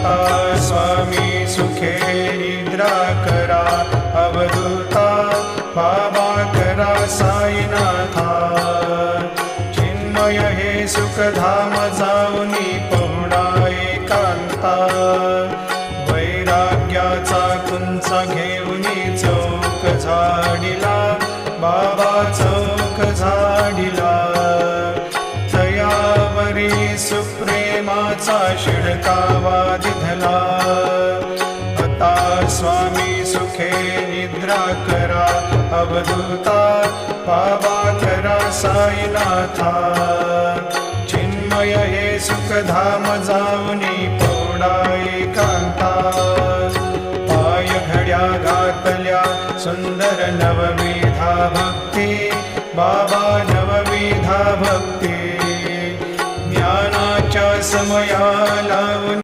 आता स्वामी सुखे निद्रा करा, अवधूता बाबा करा साईनाथा। चिन्मय हे सुखधाम जाऊनी पहुडा एकांता, वैराग्याचा कुंचा घेऊनी चौक झाडिला, बाबा चौक झाडिला। तयावरी सुप्रेमाचा शिडकावा दिधला, आता स्वामी सुखे निद्रा करा, अवधूता बाबा करा साईनाथा। चिन्मय हे सुखधाम जाऊनी पहुडा एकांता, पाय घड्या घातल्या सुंदर नवविधा भक्ती, बाबा नवविधा भक्ती। ज्ञानाच्या समया लावून